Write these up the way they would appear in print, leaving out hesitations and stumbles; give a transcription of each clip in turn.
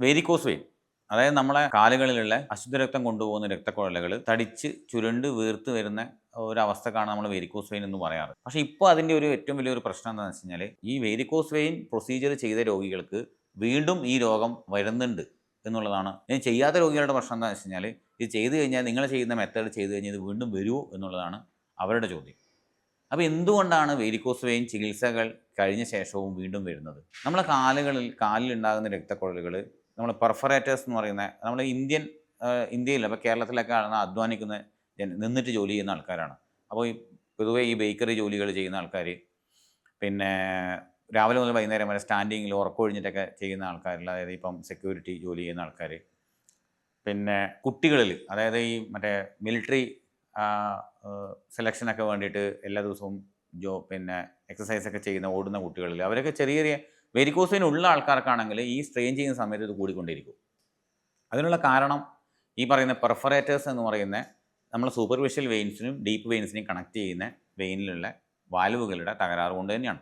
Varicose vein അതായത് നമ്മളെ കാലുകളിലുള്ള അശുദ്ധ രക്തം കൊണ്ടുപോകുന്ന രക്തക്കുഴലുകൾ തടിച്ച് ചുരുണ്ട് വീർത്ത് വരുന്ന ഒരവസ്ഥക്കാണ് നമ്മൾ വേരിക്കോസ് വെയിൻ എന്ന് പറയാറ്. പക്ഷേ ഇപ്പോൾ അതിൻ്റെ ഒരു ഏറ്റവും വലിയൊരു പ്രശ്നം എന്താണെന്ന് വെച്ച് കഴിഞ്ഞാൽ ഈ വേരിക്കോസ് വെയിൻ പ്രൊസീജിയർ ചെയ്ത രോഗികൾക്ക് വീണ്ടും ഈ രോഗം വരുന്നുണ്ട് എന്നുള്ളതാണ്. ഇനി ചെയ്യാത്ത രോഗികളുടെ പ്രശ്നം എന്താണെന്ന് വെച്ച് കഴിഞ്ഞാൽ ഇത് ചെയ്തു കഴിഞ്ഞാൽ നിങ്ങൾ ചെയ്യുന്ന മെത്തേഡ് ചെയ്തു കഴിഞ്ഞാൽ ഇത് വീണ്ടും വരുമോ എന്നുള്ളതാണ് അവരുടെ ചോദ്യം. അപ്പോൾ എന്തുകൊണ്ടാണ് വേരിക്കോസ് വെയിൻ ചികിത്സകൾ കഴിഞ്ഞ ശേഷവും വീണ്ടും വരുന്നത്? നമ്മളെ കാലിലുണ്ടാകുന്ന രക്തക്കുഴലുകൾ നമ്മൾ പെർഫറേറ്റേഴ്സ് എന്ന് പറയുന്ന നമ്മൾ ഇന്ത്യയിൽ അപ്പോൾ കേരളത്തിലൊക്കെ അധ്വാനിക്കുന്ന നിന്നിട്ട് ജോലി ചെയ്യുന്ന ആൾക്കാരാണ്. അപ്പോൾ പൊതുവേ ഈ ബേക്കറി ജോലികൾ ചെയ്യുന്ന ആൾക്കാർ, പിന്നെ രാവിലെ മുതൽ വൈകുന്നേരം വരെ സ്റ്റാൻഡിങ്ങിൽ ഉറക്കമൊഴിഞ്ഞിട്ടൊക്കെ ചെയ്യുന്ന ആൾക്കാരിൽ, അതായത് ഇപ്പം സെക്യൂരിറ്റി ജോലി ചെയ്യുന്ന ആൾക്കാർ, പിന്നെ കുട്ടികളിൽ, അതായത് ഈ മറ്റേ മിലിറ്ററി സെലക്ഷനൊക്കെ വേണ്ടിയിട്ട് എല്ലാ ദിവസവും പിന്നെ എക്സസൈസൊക്കെ ചെയ്യുന്ന ഓടുന്ന കുട്ടികളിൽ, അവരൊക്കെ ചെറിയ ചെറിയ വെരിക്കോസ് വെയിൻ ഉള്ള ആൾക്കാർക്കാണെങ്കിൽ ഈ സ്ട്രെയിൻ ചെയ്യുന്ന സമയത്ത് ഇത് കൂടിക്കൊണ്ടിരിക്കും. അതിനുള്ള കാരണം ഈ പറയുന്ന പെർഫറേറ്റേഴ്സ് എന്ന് പറയുന്ന നമ്മൾ സൂപ്പർഫിഷ്യൽ വെയിൻസിനും ഡീപ്പ് വെയിൻസിനെയും കണക്ട് ചെയ്യുന്ന വെയിനിലുള്ള വാൽവുകളുടെ തകരാറ് കൊണ്ട് തന്നെയാണ്.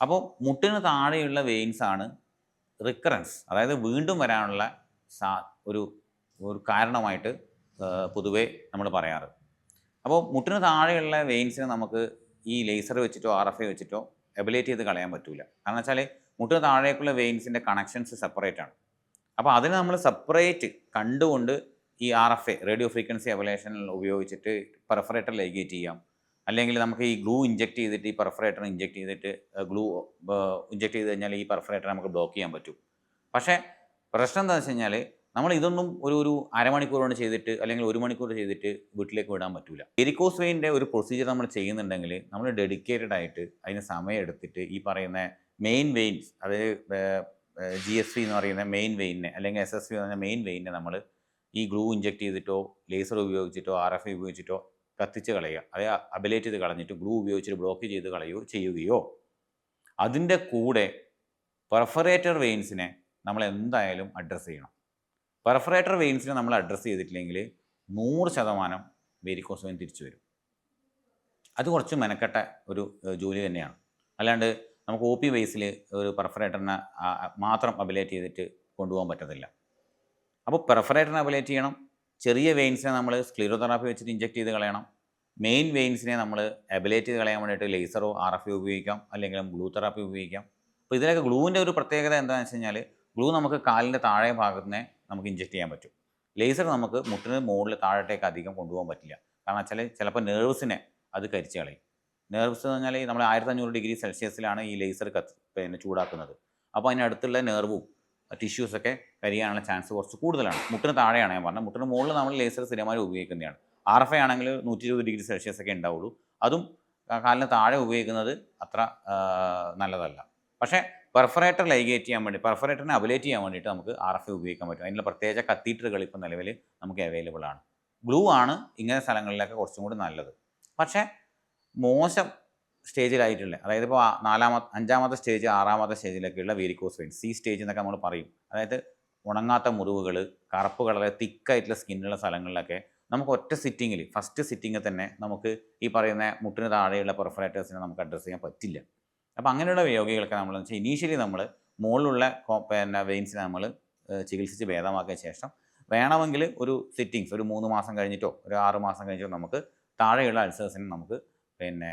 അപ്പോൾ മുട്ടിന് താഴെയുള്ള വെയിൻസാണ് റിക്കറൻസ്, അതായത് വീണ്ടും വരാനുള്ള ഒരു കാരണമായിട്ട് പൊതുവേ നമ്മൾ പറയാറ്. അപ്പോൾ മുട്ടിന് താഴെയുള്ള വെയിൻസിനെ നമുക്ക് ഈ ലേസർ വെച്ചിട്ടോ RFA വെച്ചിട്ടോ എബലേറ്റ് ചെയ്ത് കളയാൻ പറ്റില്ല. കാരണം വെച്ചാൽ മുട്ടിന് താഴേക്കുള്ള വെയിൻസിൻ്റെ കണക്ഷൻസ് സെപ്പറേറ്റ് ആണ്. അപ്പോൾ അതിനെ നമ്മൾ സെപ്പറേറ്റ് കണ്ടുകൊണ്ട് ഈ RFA റേഡിയോ ഫ്രീക്വൻസി എബലേഷൻ ഉപയോഗിച്ചിട്ട് പെർഫറേറ്റർ ലൈഗേറ്റ് ചെയ്യാം. അല്ലെങ്കിൽ നമുക്ക് ഈ ഗ്ലൂ ഇഞ്ചെക്ട് ചെയ്തിട്ട് ഈ പെർഫറേറ്റർ ഇഞ്ചെക്ട് ചെയ്തിട്ട് ഗ്ലൂ ഇഞ്ചെക്ട് ചെയ്ത് കഴിഞ്ഞാൽ ഈ പെർഫറേറ്റർ നമുക്ക് ബ്ലോക്ക് ചെയ്യാൻ പറ്റും. പക്ഷേ പ്രശ്നം എന്താണെന്ന് വെച്ച് കഴിഞ്ഞാൽ നമ്മൾ ഇതൊന്നും ഒരു അരമണിക്കൂർ കൊണ്ട് ചെയ്തിട്ട് അല്ലെങ്കിൽ 1 മണിക്കൂർ ചെയ്തിട്ട് വീട്ടിലേക്ക് വിടാൻ പറ്റില്ല. വെരിക്കോസ് വെയിൻ്റെ ഒരു പ്രൊസീജിയർ നമ്മൾ ചെയ്യുന്നുണ്ടെങ്കിൽ നമ്മൾ ഡെഡിക്കേറ്റഡ് ആയിട്ട് അതിന് സമയം എടുത്തിട്ട് ഈ പറയുന്ന മെയിൻ വെയിൻസ്, അതായത് GSV എന്ന് പറയുന്ന മെയിൻ വെയിനെ അല്ലെങ്കിൽ SSV എന്ന് പറഞ്ഞ മെയിൻ വെയിനെ നമ്മൾ ഈ ഗ്ലൂ ഇഞ്ചെക്ട് ചെയ്തിട്ടോ ലേസർ ഉപയോഗിച്ചിട്ടോ RFA ഉപയോഗിച്ചിട്ടോ കത്തിച്ച് കളയുക, അതായത് അബലേറ്റ് ചെയ്ത് കളഞ്ഞിട്ട് ഗ്ലൂ ഉപയോഗിച്ചിട്ട് ബ്ലോക്ക് ചെയ്ത് ചെയ്യുകയോ അതിൻ്റെ കൂടെ പെർഫറേറ്റർ വെയിൻസിനെ നമ്മൾ എന്തായാലും അഡ്രസ്സ് ചെയ്യണം. പെർഫറേറ്റർ വെയിൻസിനെ നമ്മൾ അഡ്രസ്സ് ചെയ്തിട്ടില്ലെങ്കിൽ 100% വേരിക്കോസ് വെയിൻ തിരിച്ചു വരും. അത് കുറച്ച് മെനക്കെട്ട ഒരു ജോലി തന്നെയാണ്. അല്ലാണ്ട് നമുക്ക് OP ബേസിൽ ഒരു പെർഫറേറ്ററിനെ മാത്രം അബലേറ്റ് ചെയ്തിട്ട് കൊണ്ടുപോകാൻ പറ്റത്തില്ല. അപ്പോൾ പെർഫറേറ്ററിനെ അബലേറ്റ് ചെയ്യണം, ചെറിയ വെയിൻസിനെ നമ്മൾ സ്ക്ലീറോതെറാപ്പി വെച്ചിട്ട് ഇഞ്ചെക്ട് ചെയ്ത് കളയണം, മെയിൻ വെയിൻസിനെ നമ്മൾ അബലേറ്റ് ചെയ്ത് കളയാൻ വേണ്ടിയിട്ട് ലേസറോ RFA ഉപയോഗിക്കാം, അല്ലെങ്കിൽ ഗ്ലൂ തെറാപ്പി ഉപയോഗിക്കാം. അപ്പോൾ ഇതിലൊക്കെ ഗ്ലൂവിൻ്റെ ഒരു പ്രത്യേകത എന്താണെന്ന് വെച്ച് കഴിഞ്ഞാൽ ഗ്ലൂ നമുക്ക് കാലിൻ്റെ താഴെ ഭാഗത്തിനെ നമുക്ക് ഇഞ്ചെക്ട് ചെയ്യാൻ പറ്റും. ലേസർ നമുക്ക് മുട്ടിന് മുകളിൽ താഴോട്ടേക്ക് അധികം കൊണ്ടുപോകാൻ പറ്റില്ല. കാരണം വെച്ചാൽ ചിലപ്പോൾ നെർവ്സിനെ അത് കരിച്ച് കളയും. നെർവ്സ് എന്ന് പറഞ്ഞാൽ നമ്മൾ 1500 ഡിഗ്രി സെൽഷ്യസിലാണ് ഈ ലേസർ പിന്നെ ചൂടാക്കുന്നത്. അപ്പോൾ അതിനടുത്തുള്ള നെർവും ടിഷ്യൂസൊക്കെ കരിയാനുള്ള ചാൻസ് കുറച്ച് കൂടുതലാണ്. മുട്ടിന് താഴെയാണ് ഞാൻ പറഞ്ഞത്. മുട്ടിന് മുകളിൽ നമ്മൾ ലേസർ സ്ഥിരമായി ഉപയോഗിക്കുന്നതാണ്. RFA ആണെങ്കിൽ 120 ഡിഗ്രി സെൽഷ്യസ് ഒക്കെ ഉണ്ടാവുള്ളൂ. അതും കാലിന് താഴെ ഉപയോഗിക്കുന്നത് അത്ര നല്ലതല്ല. പക്ഷേ പെർഫറേറ്റർ ലൈഗേറ്റ് ചെയ്യാൻ വേണ്ടി, പെർഫറേറ്ററിനെ അബലേറ്റ് ചെയ്യാൻ വേണ്ടിയിട്ട് നമുക്ക് RFA ഉപയോഗിക്കാൻ പറ്റും. അതിനുള്ള പ്രത്യേക കത്തീറ്ററുകൾ ഇപ്പോൾ നിലവിൽ നമുക്ക് അവൈലബിൾ ആണ്. ഗ്ലൂ ആണ് ഇങ്ങനെ സ്ഥലങ്ങളിലൊക്കെ കുറച്ചും കൂടി നല്ലത്. പക്ഷേ മോശം സ്റ്റേജിലായിട്ടുള്ള, അതായത് ഇപ്പോൾ 5ാമത്തെ സ്റ്റേജ് 6ാമത്തെ സ്റ്റേജിലൊക്കെയുള്ള വേരിക്കോസ് വെയിൻ, C സ്റ്റേജ് എന്നൊക്കെ നമ്മൾ പറയും. അതായത് ഉണങ്ങാത്ത മുറിവുകൾ, കറുപ്പ് കളർ തിക്കായിട്ടുള്ള സ്കിന്നുള്ള സ്ഥലങ്ങളിലൊക്കെ നമുക്ക് ഒറ്റ സിറ്റിങ്ങിൽ, ഫസ്റ്റ് സിറ്റിങ്ങിൽ തന്നെ നമുക്ക് ഈ പറയുന്ന മുട്ടിന് താഴെയുള്ള പെർഫറേറ്റേഴ്സിനെ നമുക്ക് അഡ്രസ്സ് ചെയ്യാൻ പറ്റില്ല. അപ്പോൾ അങ്ങനെയുള്ള രോഗികൾക്ക് നമ്മൾ വെച്ചാൽ ഇനീഷ്യലി നമ്മൾ മുകളിലുള്ള പിന്നെ വെയിൻസിനെ നമ്മൾ ചികിത്സിച്ച് ഭേദമാക്കിയ ശേഷം വേണമെങ്കിൽ ഒരു സിറ്റിങ്സ് ഒരു 3 മാസം കഴിഞ്ഞിട്ടോ ഒരു 6 മാസം കഴിഞ്ഞിട്ടോ നമുക്ക് താഴെയുള്ള അൾസേഴ്സിനെ നമുക്ക് പിന്നെ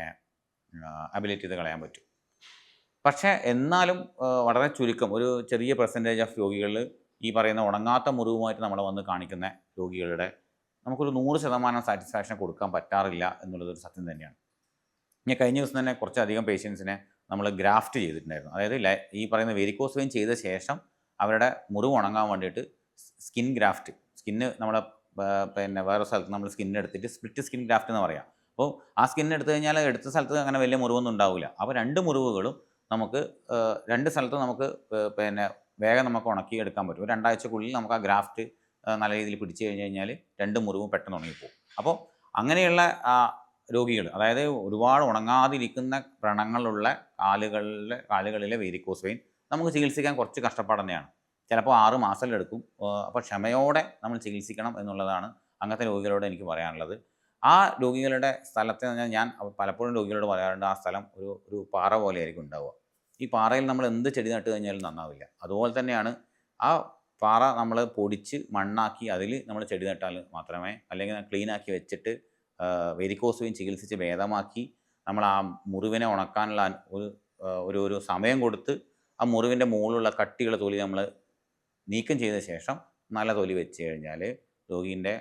അബിലേറ്റ് ചെയ്ത് കളയാൻ പറ്റും. പക്ഷേ എന്നാലും വളരെ ചുരുക്കം ഒരു ചെറിയ പെർസെൻറ്റേജ് ഓഫ് രോഗികളിൽ ഈ പറയുന്ന ഉണങ്ങാത്ത മുറിവുമായിട്ട് നമ്മളെ വന്ന് കാണിക്കുന്ന രോഗികളുടെ നമുക്കൊരു 100% സാറ്റിസ്ഫാക്ഷൻ കൊടുക്കാൻ പറ്റാറില്ല എന്നുള്ളതൊരു സത്യം തന്നെയാണ്. ഇനി കഴിഞ്ഞ ദിവസം തന്നെ കുറച്ചധികം പേഷ്യൻസിനെ നമ്മൾ ഗ്രാഫ്റ്റ് ചെയ്തിട്ടുണ്ടായിരുന്നു. അതായത് ഈ പറയുന്ന വെരിക്കോസ് വെയിൻ ചെയ്ത ശേഷം അവരുടെ മുറിവ് ഉണങ്ങാൻ വേണ്ടിയിട്ട് സ്കിൻ ഗ്രാഫ്റ്റ്, സ്കിന്ന് നമ്മുടെ പിന്നെ വേറെ സ്ഥലത്ത് നമ്മൾ സ്കിന്നെടുത്തിട്ട് സ്പ്ലിറ്റ് സ്കിൻ ഗ്രാഫ്റ്റ് എന്ന് പറയാം. അപ്പോൾ ആ സ്കിന്നെടുത്ത് കഴിഞ്ഞാൽ എടുത്ത സ്ഥലത്ത് അങ്ങനെ വലിയ മുറിവൊന്നും ഉണ്ടാവില്ല. അപ്പോൾ 2 മുറിവുകളും നമുക്ക് 2 സ്ഥലത്ത് നമുക്ക് പിന്നെ വേഗം നമുക്ക് ഉണക്കി എടുക്കാൻ പറ്റും. ഒരു 2 ആഴ്ചക്കുള്ളിൽ നമുക്ക് ആ ഗ്രാഫ്റ്റ് നല്ല രീതിയിൽ പിടിച്ചു കഴിഞ്ഞ് കഴിഞ്ഞാൽ 2 മുറിവും പെട്ടെന്ന് ഉണങ്ങിപ്പോകും. അപ്പോൾ അങ്ങനെയുള്ള രോഗികൾ, അതായത് ഒരുപാട് ഉണങ്ങാതിരിക്കുന്ന വ്രണങ്ങളുള്ള കാലുകളിലെ വേരിക്കോസ് വെയിൻ നമുക്ക് ചികിത്സിക്കാൻ കുറച്ച് കഷ്ടപ്പാട് തന്നെയാണ്. ചിലപ്പോൾ 6 മാസത്തിലെടുക്കും. അപ്പോൾ ക്ഷമയോടെ നമ്മൾ ചികിത്സിക്കണം എന്നുള്ളതാണ് അങ്ങനത്തെ രോഗികളോട് എനിക്ക് പറയാനുള്ളത്. ആ രോഗികളുടെ സ്ഥലത്ത് ഞാൻ പലപ്പോഴും രോഗികളോട് പറയാറുണ്ട്, ആ സ്ഥലം ഒരു പാറ പോലെയായിരിക്കും ഉണ്ടാവുക. ഈ പാറയിൽ നമ്മൾ എന്ത് ചെടി നട്ട് കഴിഞ്ഞാലും നന്നാവില്ല. അതുപോലെ തന്നെയാണ് ആ പാറ നമ്മൾ പൊടിച്ച് മണ്ണാക്കി അതിൽ നമ്മൾ ചെടി നട്ടാൽ മാത്രമേ, അല്ലെങ്കിൽ ക്ലീനാക്കി വെച്ചിട്ട് വെരിക്കോസ് വെയിൻ ചികിത്സിച്ച് ഭേദമാക്കി നമ്മൾ ആ മുറിവിനെ ഉണക്കാനുള്ള ഒരു സമയം കൊടുത്ത് ആ മുറിവിൻ്റെ മുകളിലുള്ള കട്ടിയുള്ള തൊലി നമ്മൾ നീക്കം ചെയ്ത ശേഷം നല്ല തൊലി വെച്ച് കഴിഞ്ഞാൽ രോഗീൻ്റെ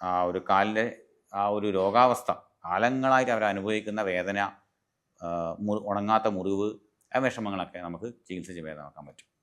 ആ ഒരു കാലിൻ്റെ ആ ഒരു രോഗാവസ്ഥ, കാലങ്ങളായിട്ട് അവർ അനുഭവിക്കുന്ന വേദന, ഉണങ്ങാത്ത മുറിവ്, ആ വിഷമങ്ങളൊക്കെ നമുക്ക് ചികിത്സിച്ച് ഭേദമാക്കാൻ പറ്റും.